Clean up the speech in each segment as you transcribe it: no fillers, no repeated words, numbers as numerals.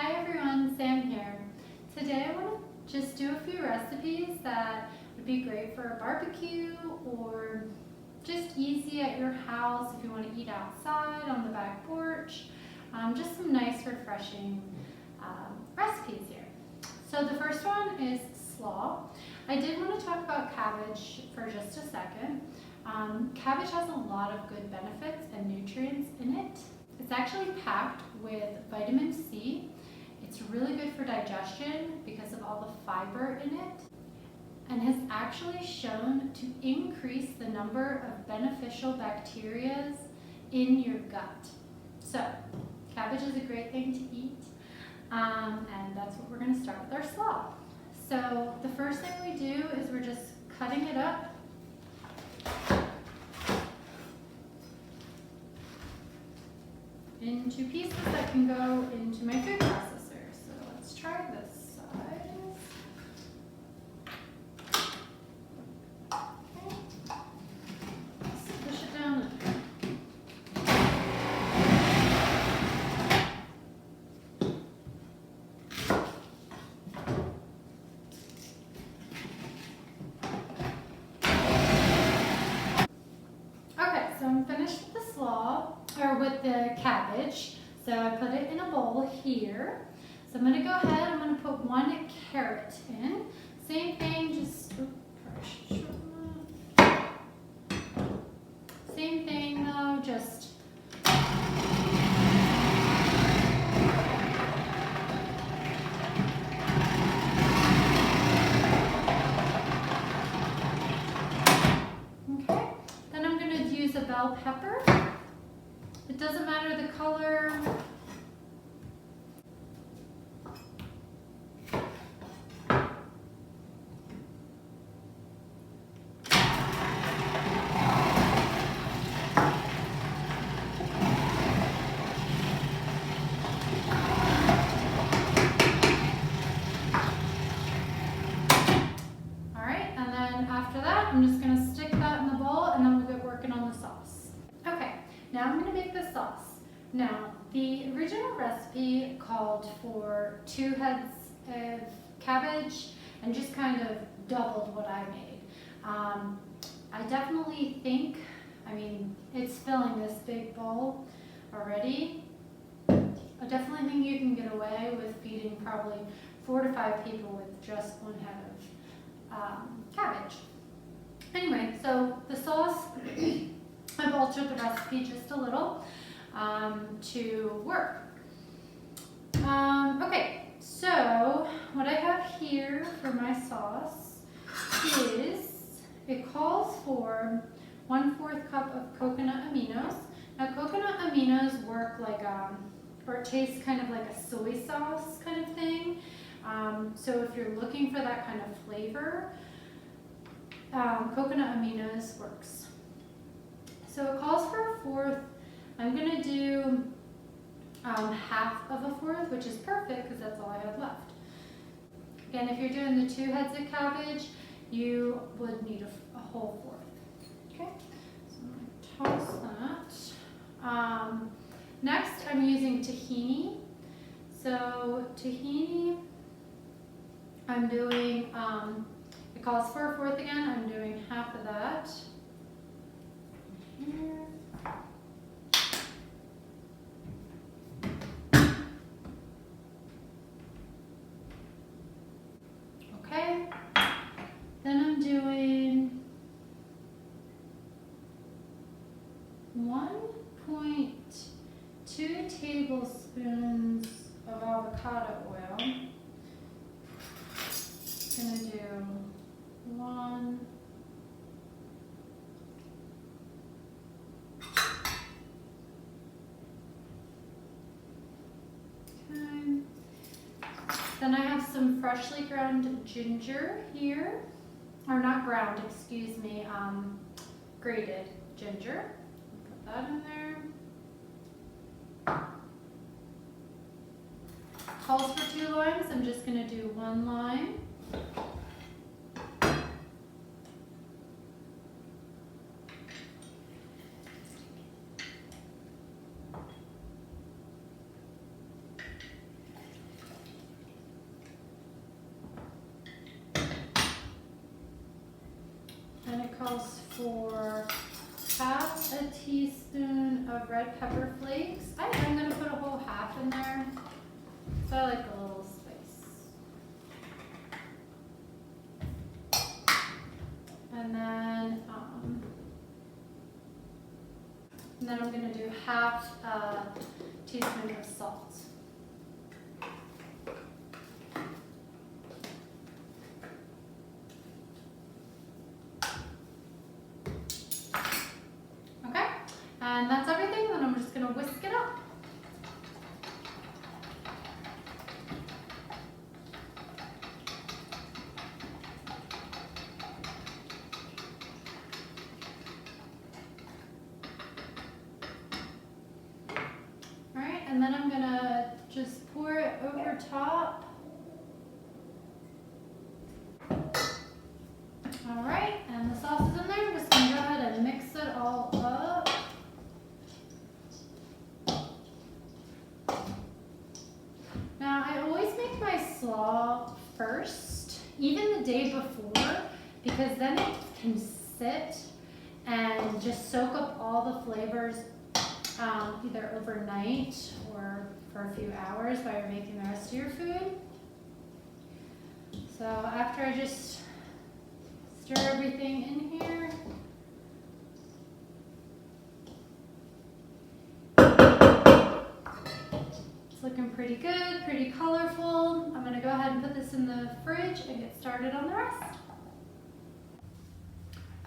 Hi everyone, Sam here. Today I want to just do a few recipes that would be great for a barbecue or just easy at your house if you want to eat outside on the back porch. Just some nice refreshing recipes here. So the first one is slaw. I did want to talk about cabbage for just a second. Cabbage has a lot of good benefits and nutrients in it. It's actually packed with vitamin C. It's really good for digestion because of all the fiber in it, and has actually shown to increase the number of beneficial bacteria in your gut. So, cabbage is a great thing to eat, and that's what we're going to start with our slaw. So, the first thing we do is we're just cutting it up into pieces that can go into my food processor. So let's try this size. Okay. Let's push it down in there. Okay, so I'm finished with the slaw, or with the cabbage. So I put it in a bowl here. So I'm going to go ahead, I'm going to put 1 carrot in. Same thing, just, same thing though, just okay. Then I'm going to use a bell pepper. It doesn't matter the color. Alright, and then after that, I'm just going to stick that in the bowl and then we'll get working on the sauce. Okay, now I'm going to make the sauce. Now, the original recipe called for 2 heads of cabbage and just kind of doubled what I made. I definitely think, it's filling this big bowl already. I definitely think you can get away with feeding probably 4 to 5 people with just 1 head of cabbage. Anyway, so the sauce, I've altered the recipe just a little to work. Okay, so what I have here for my sauce is, it calls for 1/4 cup of coconut aminos. Now coconut aminos work like, or it tastes kind of like a soy sauce kind of thing. So if you're looking for that kind of flavor, coconut aminos works. So it calls for 1/4. I'm going to do 1/2 of a 1/4, which is perfect because that's all I have left. Again, if you're doing the 2 heads of cabbage, you would need a whole 1/4. Okay, so I'm going to toss that. Next, I'm using tahini. So tahini, I'm doing, it calls for 1/4 again, I'm doing 1/2 of that. Here. Okay, then I'm doing 1.2 tablespoons of avocado oil. Gonna do 1. Okay. Then I have some freshly ground ginger here, or not ground, excuse me, grated ginger. Put that in there. Calls for 2 limes, I'm just going to do 1 lime. calls for half a teaspoon of red pepper flakes. I am going to put a whole half in there, so I like a little spice. And then I'm going to do half a teaspoon of salt. Okay, and that's everything. Then I'm just going to whisk it up. And then I'm gonna just pour it over top. All right, and the sauce is in there. I'm just gonna go ahead and mix it all up. Now, I always make my slaw first, even the day before, because then it can sit and just soak up all the flavors either overnight or for a few hours while you're making the rest of your food. So after I just stir everything in here, it's looking pretty good, pretty colorful. I'm gonna go ahead and put this in the fridge and get started on the rest.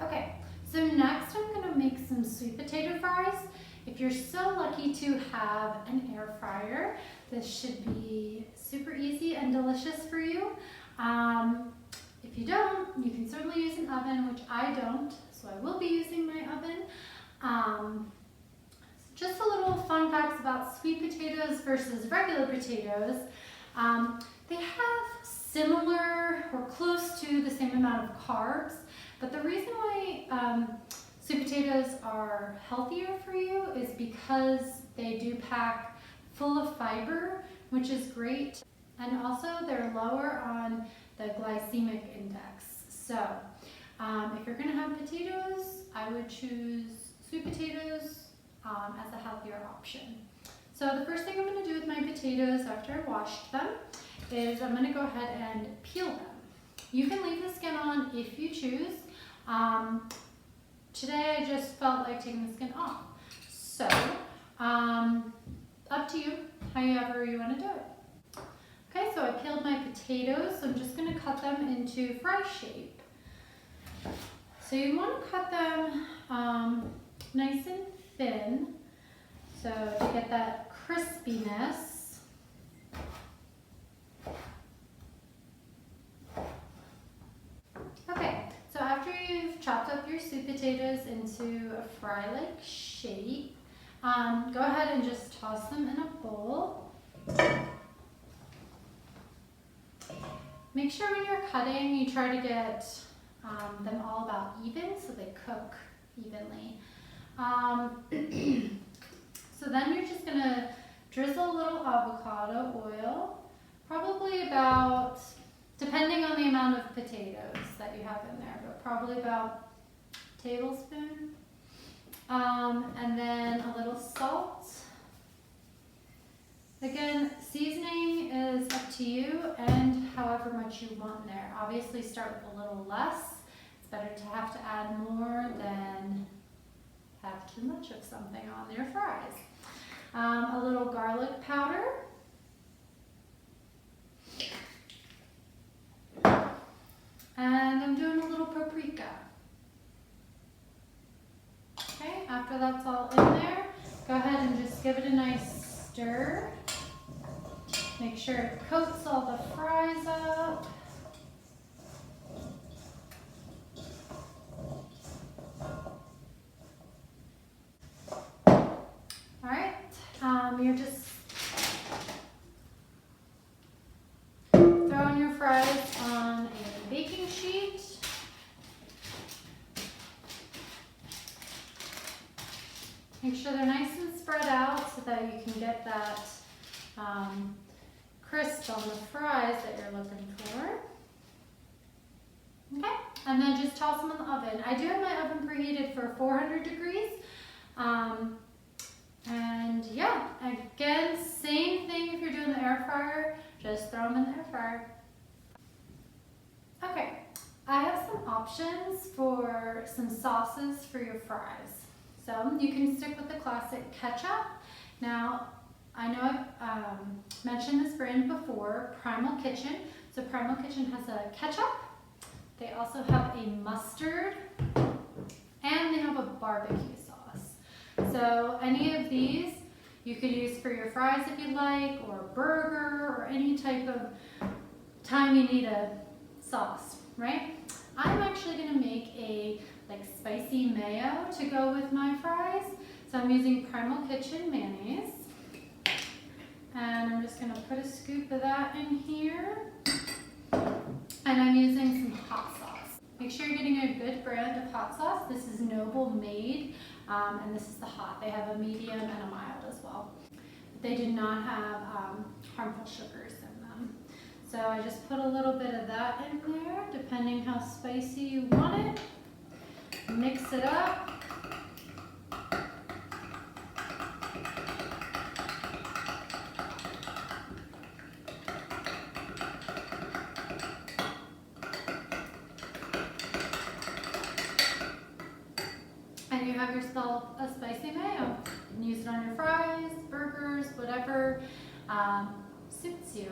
Okay, so next I'm gonna make some sweet potato fries. If you're so lucky to have an air fryer, this should be super easy and delicious for you. If you don't, you can certainly use an oven, which I don't, so I will be using my oven. Just a little fun facts about sweet potatoes versus regular potatoes. They have similar or close to the same amount of carbs, but the reason why sweet potatoes are healthier for you is because they do pack full of fiber, which is great. And also they're lower on the glycemic index. So if you're gonna have potatoes, I would choose sweet potatoes as a healthier option. So the first thing I'm gonna do with my potatoes after I washed them is I'm gonna go ahead and peel them. You can leave the skin on if you choose. Today I just felt like taking the skin off. So, up to you, however you want to do it. Okay, so I peeled my potatoes, so I'm just going to cut them into fry shape. So you want to cut them nice and thin, so to get that crispiness. Okay, so after you've chopped up your sweet potatoes into a fry-like shape, go ahead and just toss them in a bowl. Make sure when you're cutting, you try to get them all about even so they cook evenly. So then you're just gonna drizzle a little avocado oil, probably about, depending on the amount of potatoes that you have in there, but probably about a tablespoon. And then a little salt. Again, seasoning is up to you and however much you want in there. Obviously start with a little less. It's better to have to add more than have too much of something on your fries. A little garlic powder. And I'm doing a little paprika. Okay, after that's all in there, go ahead and just give it a nice stir. Make sure it coats all the fries up. All right, you're just throwing your fries on a baking sheet. Make sure they're nice and spread out so that you can get that crisp on the fries that you're looking for. Okay, and then just toss them in the oven. I do have my oven preheated for 400 degrees. And yeah, again, same thing if you're doing the air fryer, just throw them in the air fryer. Okay, I have some options for some sauces for your fries. So you can stick with the classic ketchup. Now, I know I've mentioned this brand before, Primal Kitchen. So Primal Kitchen has a ketchup. They also have a mustard, and they have a barbecue sauce. So any of these you could use for your fries if you'd like, or a burger, or any type of time you need a sauce, right? I'm actually gonna make a spicy mayo to go with my fries. So I'm using Primal Kitchen mayonnaise. And I'm just gonna put a scoop of that in here. And I'm using some hot sauce. Make sure you're getting a good brand of hot sauce. This is Noble Made, and this is the hot. They have a medium and a mild as well. They do not have harmful sugars in them. So I just put a little bit of that in there, depending how spicy you want it. Mix it up. And you have yourself a spicy mayo. You can use it on your fries, burgers, whatever suits you.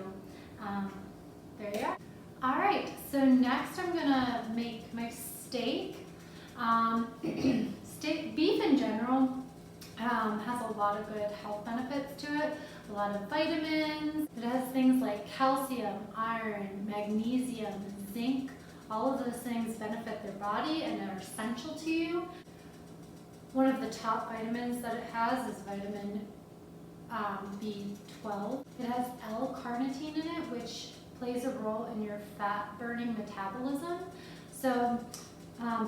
There you are. All right, so next I'm gonna make my steak. Beef in general has a lot of good health benefits to it, a lot of vitamins. It has things like calcium, iron, magnesium, zinc. All of those things benefit their body and are essential to you. One of the top vitamins that it has is vitamin B12. It has L-carnitine in it, which plays a role in your fat-burning metabolism. So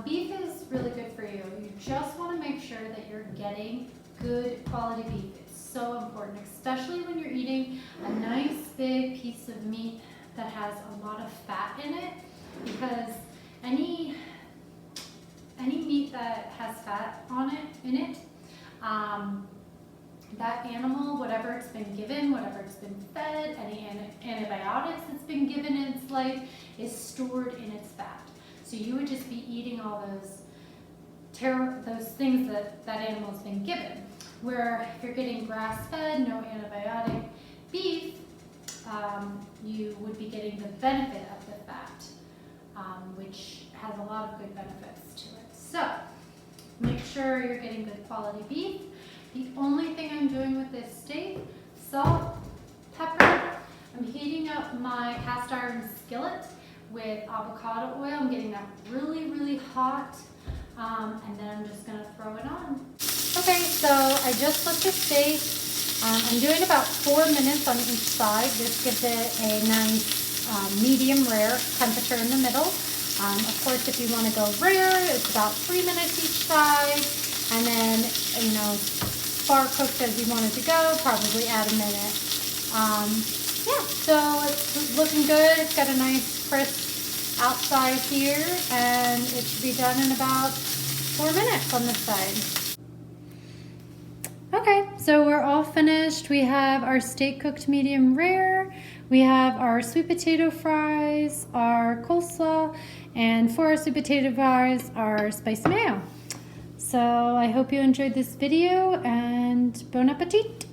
beef is really good for you. You just want to make sure that you're getting good quality beef. It's so important, especially when you're eating a nice big piece of meat that has a lot of fat in it, because any meat that has fat in it, that animal, whatever it's been given, whatever it's been fed, any antibiotics that's been given in its life is stored in its fat. So you would just be eating all those things that animal's been given. Where if you're getting grass-fed, no antibiotic beef, you would be getting the benefit of the fat, which has a lot of good benefits to it. So make sure you're getting good quality beef. The only thing I'm doing with this steak, salt, pepper. I'm heating up my cast iron skillet with avocado oil. I'm getting that really, really hot, and then I'm just gonna throw it on. Okay, so I just flipped the steak. I'm doing about 4 minutes on each side. This gives it a nice medium rare temperature in the middle. Of course, if you want to go rare, it's about 3 minutes each side, and then, you know, far cooked as you want it to go, probably add a minute. Yeah, so it's looking good. It's got a nice crisp outside here, and it should be done in about 4 minutes on this side. Okay, so we're all finished. We have our steak cooked medium rare. We have our sweet potato fries, our coleslaw, and for our sweet potato fries, our spicy mayo. So I hope you enjoyed this video, and bon appetit!